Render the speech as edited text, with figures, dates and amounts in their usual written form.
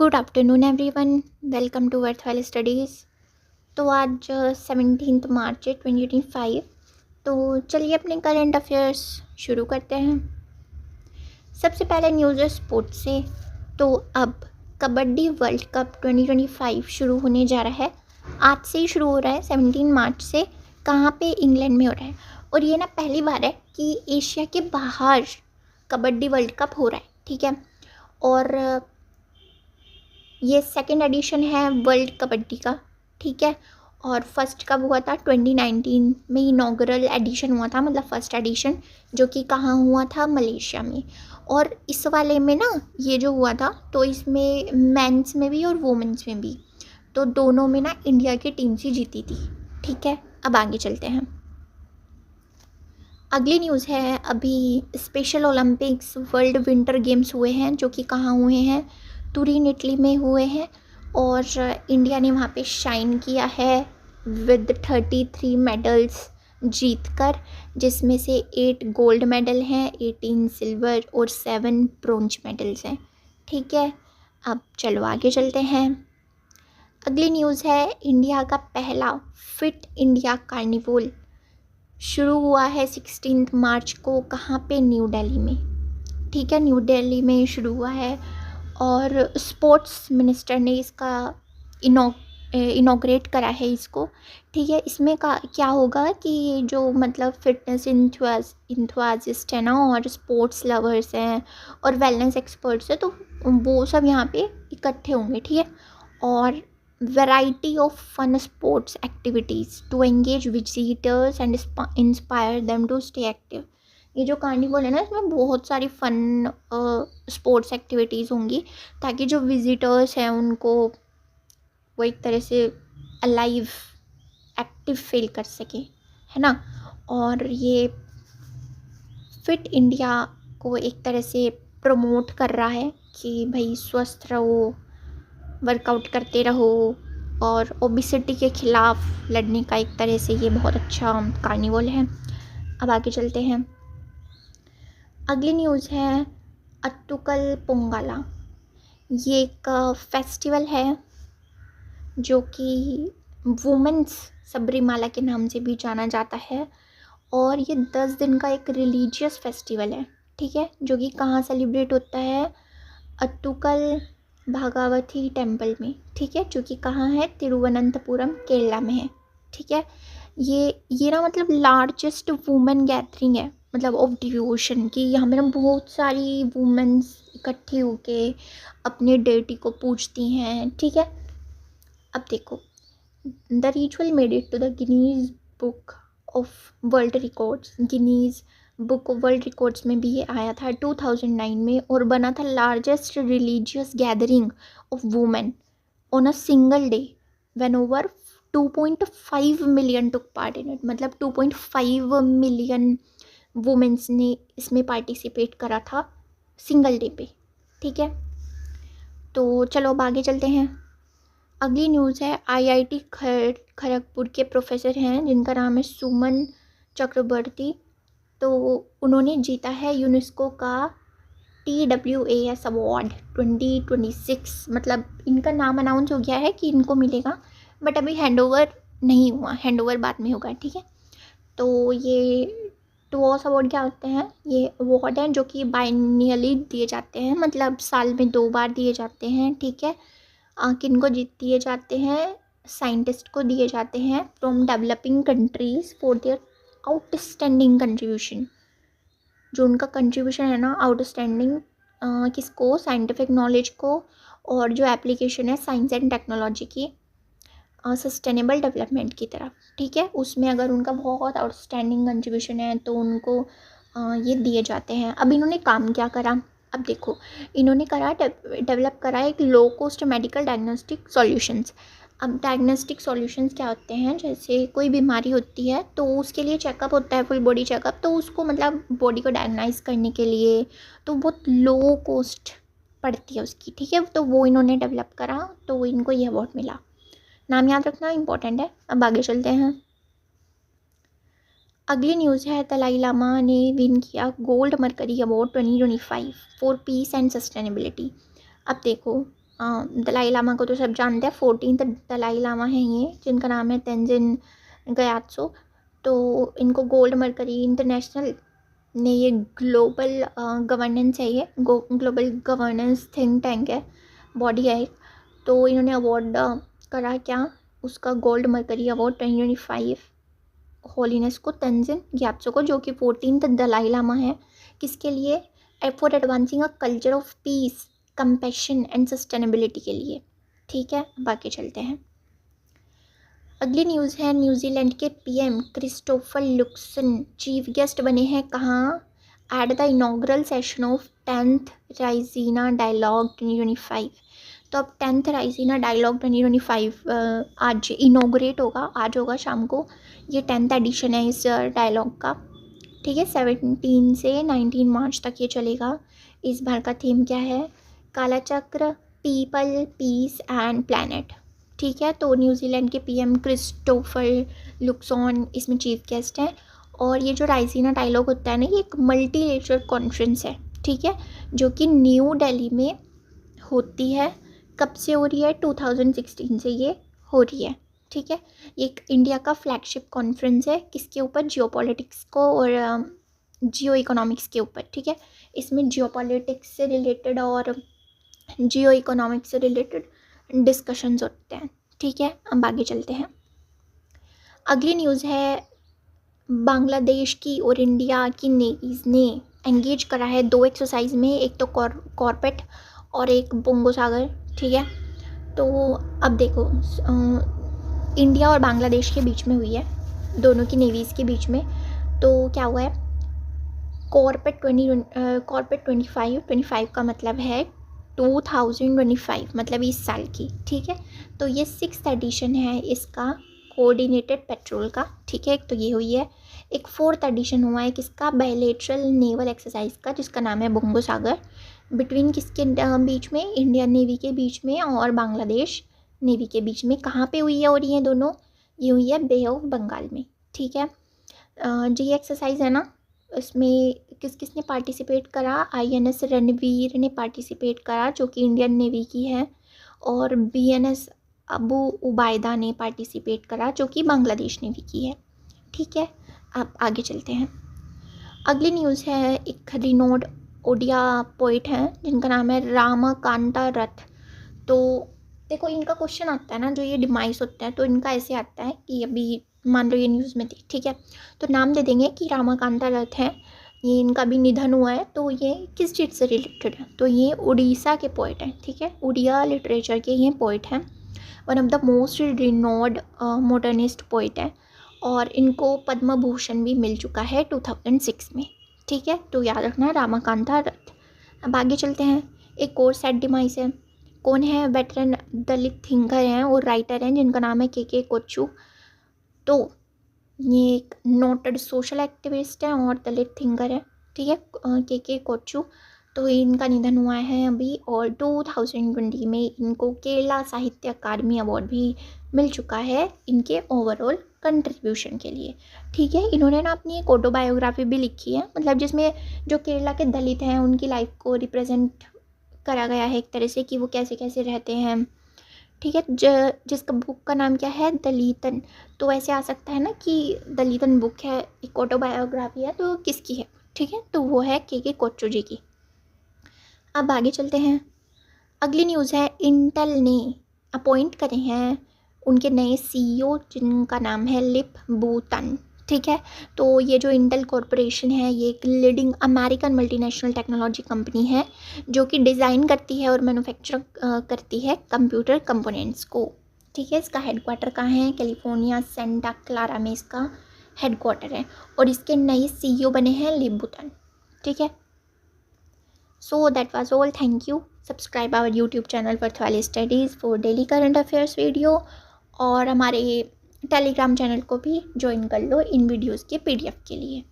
Good afternoon everyone, welcome to Worthwell Studies. तो आज 17 मार्च है 2025। तो चलिए अपने करंट अफेयर्स शुरू करते हैं। सबसे पहले न्यूज़ है स्पोर्ट्स से। तो अब कबड्डी वर्ल्ड कप 2025 शुरू होने जा रहा है। आज से ही शुरू हो रहा है, 17 मार्च से। कहाँ पे? इंग्लैंड में हो रहा है। और ये ना पहली बार है कि एशिया के बाहर कबड्डी वर्ल्ड कप हो रहा है, ठीक है। और ये सेकेंड एडिशन है वर्ल्ड कबड्डी का, ठीक है। और फर्स्ट कब हुआ था? 2019 में इनॉग्रल एडिशन हुआ था, मतलब फर्स्ट एडिशन, जो कि कहाँ हुआ था? मलेशिया में। और इस वाले में ना ये जो हुआ था, तो इसमें मेंस में भी और वुमेन्स में भी, तो दोनों में ना इंडिया की टीम से जीती थी, ठीक है। अब आगे चलते हैं। अगली न्यूज़ है, अभी special Olympics world winter games हुए हैं, जो कि कहाँ हुए हैं? तुरीन इटली में हुए हैं। और इंडिया ने वहाँ पे शाइन किया है विद 33 मेडल्स जीत कर, जिसमें से 8 गोल्ड मेडल हैं, 18 सिल्वर और 7 ब्रोंज मेडल्स हैं, ठीक है। अब चलो आगे चलते हैं। अगली न्यूज़ है, इंडिया का पहला फिट इंडिया कार्निवल शुरू हुआ है 16 मार्च को। कहाँ पे? न्यू दिल्ली में, ठीक है। न्यू दिल्ली में शुरू हुआ है। और स्पोर्ट्स मिनिस्टर ने इसका इनॉग्रेट करा है इसको, ठीक है। इसमें का क्या होगा कि जो मतलब फिटनेस इंथुआजिस्ट है ना, और स्पोर्ट्स लवर्स हैं और वेलनेस एक्सपर्ट्स हैं, तो वो सब यहाँ पे इकट्ठे होंगे, ठीक है। और variety of fun sports activities to engage visitors and inspire them to stay active. ये जो कार्निवल है ना, इसमें बहुत सारी फन स्पोर्ट्स एक्टिविटीज़ होंगी, ताकि जो विजिटर्स हैं उनको वो एक तरह से अलाइव एक्टिव फील कर सके, है ना। और ये फिट इंडिया को एक तरह से प्रमोट कर रहा है कि भाई स्वस्थ रहो, वर्कआउट करते रहो, और ओबिसिटी के ख़िलाफ़ लड़ने का एक तरह से ये बहुत अच्छा कार्निवल है। अब आगे चलते हैं। अगली न्यूज़ है अट्टुकल पोंगला। ये एक फेस्टिवल है जो कि वुमेंस सबरीमाला के नाम से भी जाना जाता है। और ये 10 दिन का एक रिलीजियस फेस्टिवल है, ठीक है, जो कि कहाँ सेलिब्रेट होता है? अट्टुकल भागावथी टेम्पल में, ठीक है, जो कि कहाँ है? तिरुवनंतपुरम, केरला में है, ठीक है। ये ना मतलब लार्जेस्ट वुमेन गैदरिंग है, मतलब ऑफ डिवोशन की। यहाँ पे ना बहुत सारी वुमेन्स इकट्ठी होके अपने डेटी को पूजती हैं, ठीक है। अब देखो, the ritual made it to the Guinness book of world records. Guinness book of world records में भी ये आया था 2009 में, और बना था largest religious gathering of women on a single day when over 2.5 million took part in it. मतलब 2.5 मिलियन वुमेन्स ने इसमें पार्टिसिपेट करा था सिंगल डे पे, ठीक है। तो चलो अब आगे चलते हैं। अगली न्यूज़ है, IIT खड़गपुर के प्रोफेसर हैं जिनका नाम है सुमन चक्रवर्ती। तो उन्होंने जीता है यूनेस्को का TWAS अवार्ड 2026। मतलब इनका नाम अनाउंस हो गया है कि इनको मिलेगा, बट अभी हैंडओवर नहीं हुआ, हैंडओवर बाद में होगा, ठीक है। तो ये टुओस अवार्ड क्या होते हैं? ये अवार्ड हैं जो कि बाइनियली दिए जाते हैं, मतलब साल में 2 बार दिए जाते हैं, ठीक है। किनको दिए जाते हैं? साइंटिस्ट को दिए जाते हैं from developing countries for their outstanding contribution. जो उनका कंट्रीब्यूशन है ना आउटस्टैंडिंग, किसको? साइंटिफिक नॉलेज को, और जो एप्लीकेशन है साइंस एंड टेक्नोलॉजी की सस्टेनेबल डेवलपमेंट की तरफ, ठीक है। उसमें अगर उनका बहुत आउटस्टैंडिंग कंट्रीब्यूशन है तो उनको ये दिए जाते हैं। अब इन्होंने काम क्या करा? अब देखो, इन्होंने डेवलप करा एक low cost medical diagnostic solutions. अब डायग्नोस्टिक सॉल्यूशंस क्या होते हैं? जैसे कोई बीमारी होती है तो उसके लिए चेकअप होता है, फुल बॉडी चेकअप, तो उसको मतलब बॉडी को डायग्नाइज करने के लिए तो बहुत लो कॉस्ट पड़ती है उसकी, ठीक है। तो वो इन्होंने डेवलप करा, तो इनको ये अवार्ड मिला। नाम याद रखना इंपॉर्टेंट है। अब आगे चलते हैं। अगली न्यूज़ है, दलाई लामा ने विन किया gold mercury award 2025 for piece and sustainability. अब देखो, दलाई लामा को तो सब जानते हैं, 14th दलाई लामा है ये, जिनका नाम है तेंजिन ग्यात्सो। तो इनको गोल्ड मरकरी इंटरनेशनल ने ये ग्लोबल गवर्नेंस है, ये ग्लोबल गवर्नेंस थिंक टैंक है, बॉडी है एक। तो इन्होंने अवार्ड करा क्या, उसका गोल्ड मरकरी अवार्ड 2025 होलीनेस को तेंजिन ग्यात्सो को, जो कि 14th दलाई लामा है। किसके लिए? For advancing a culture of peace, compassion and sustainability के लिए। ठीक है, बाकी चलते हैं। अगली न्यूज़ है, न्यूजीलैंड के PM Christopher Luxon chief guest बने हैं कहाँ? At the inaugural session of 10th Raisina dialogue 2025। तो अब 10th राइजीना डायलॉग 2025 आज इनोग्रेट होगा, आज होगा शाम को। ये 10th एडिशन है इस डायलॉग का। ठीक है, 17 से 19 मार्च तक ये चलेगा। इस बार का थीम क्या है? काला चक्र, पीपल, पीस एंड प्लैनेट। ठीक है, तो न्यूजीलैंड के पीएम क्रिस्टोफर लुक्सॉन इसमें चीफ गेस्ट हैं। और ये जो राइजीना डायलॉग होता है ना, ये एक मल्टीलेटरल कॉन्फ्रेंस है। ठीक है, जो कि न्यू दिल्ली में होती है। कब से हो रही है? 2016 से ये हो रही है। ठीक है, ये एक इंडिया का फ्लैगशिप कॉन्फ्रेंस है। किसके ऊपर? जियोपॉलिटिक्स को और जियो इकोनॉमिक्स के ऊपर। ठीक है, इसमें जियोपॉलिटिक्स से रिलेटेड और जियो इकोनॉमिक्स से रिलेटेड डिस्कशंस होते हैं। ठीक है, अब आगे चलते हैं। अगली न्यूज़ है, बांग्लादेश की और इंडिया की नेवीज़ ने एंगेज करा है 2 एक्सरसाइज में, एक तो कॉर्पेट और एक बोंगो सागर। ठीक है, तो अब देखो, इंडिया और बांग्लादेश के बीच में हुई है, दोनों की नेवीज़ के बीच में। तो क्या हुआ है? कॉर्पेट 25 का मतलब है 2025, मतलब इस साल की। ठीक है, तो ये 6th एडिशन है इसका कोऑर्डिनेटेड पेट्रोल का। ठीक है, एक तो ये हुई है। एक 4th एडिशन हुआ है किसका? बायलैटरल नेवल एक्सरसाइज का, जिसका नाम है बोंगो सागर। बिटवीन किसके बीच में? इंडियन नेवी के बीच में और बांग्लादेश नेवी के बीच में। कहाँ पे हुई है? और ये दोनों ये हुई है बे ऑफ बंगाल में। ठीक है, जी एक्सरसाइज है ना, इसमें किस किस ने पार्टिसिपेट करा? INS रणवीर ने पार्टिसिपेट करा, जो कि इंडियन नेवी की है। और BNS अबू उबायदा ने पार्टिसिपेट करा, जो कि बांग्लादेश नेवी की है। ठीक है, अब आगे चलते हैं। अगली न्यूज़ है, एक रिनोड ओडिया पोइट हैं जिनका नाम है रामाकांता रथ। तो देखो, इनका क्वेश्चन आता है ना, जो ये डिमाइस होता है, तो इनका ऐसे आता है कि अभी मान लो ये न्यूज़ में थी। ठीक है, तो नाम दे देंगे कि रामाकांता रथ है, ये इनका भी निधन हुआ है। तो ये किस चीज़ से रिलेटेड है? तो ये उड़ीसा के पोइट हैं। ठीक है, उड़िया लिटरेचर के ये पोइट हैं। One of the most renowned modernist poet है, और इनको पद्म भूषण भी मिल चुका है 2006 में। ठीक है, तो याद रखना रामाकांता रथ। अब आगे चलते हैं। एक और सैड डिमाइस है। कौन है? वेटरन दलित थिंकर हैं और राइटर हैं, जिनका नाम है के कोच्चू। तो ये एक नोटेड सोशल एक्टिविस्ट हैं और दलित थिंकर है। ठीक है, के कोच्चू। तो इनका निधन हुआ है अभी, और 2020 में इनको केरला साहित्य अकादमी अवार्ड भी मिल चुका है इनके ओवरऑल कंट्रीब्यूशन के लिए। ठीक है, इन्होंने ना अपनी एक ऑटोबायोग्राफी भी लिखी है, मतलब जिसमें जो केरला के दलित हैं उनकी लाइफ को रिप्रेजेंट करा गया है एक तरह से, कि वो कैसे कैसे रहते हैं। ठीक है, जिसका बुक का नाम क्या है? दलितन। तो ऐसे आ सकता है ना कि दलितन बुक है, एक ऑटोबायोग्राफी है, तो किसकी है? ठीक है, तो वो है के कोच्चू जी की। अब आगे चलते हैं। अगली न्यूज़ है, इंटेल ने अपॉइंट करे हैं उनके नए CEO, जिनका नाम है लिप बूतन। ठीक है, तो ये जो इंटेल कॉरपोरेशन है, ये एक leading American multinational technology company है, जो कि डिज़ाइन करती है और मैन्युफैक्चर करती है कंप्यूटर कंपोनेंट्स को। ठीक है, इसका हेडक्वार्टर कहाँ है? कैलिफोर्निया सेंटा क्लारा में इसका हेडक्वार्टर है, और इसके नए CEO बने हैं लिप बूतन। ठीक है, so that was all. Thank you. Subscribe our YouTube channel Worth Valley Studies for daily current affairs video, और हमारे टेलीग्राम चैनल को भी ज्वाइन कर लो इन वीडियोस के PDF के लिए।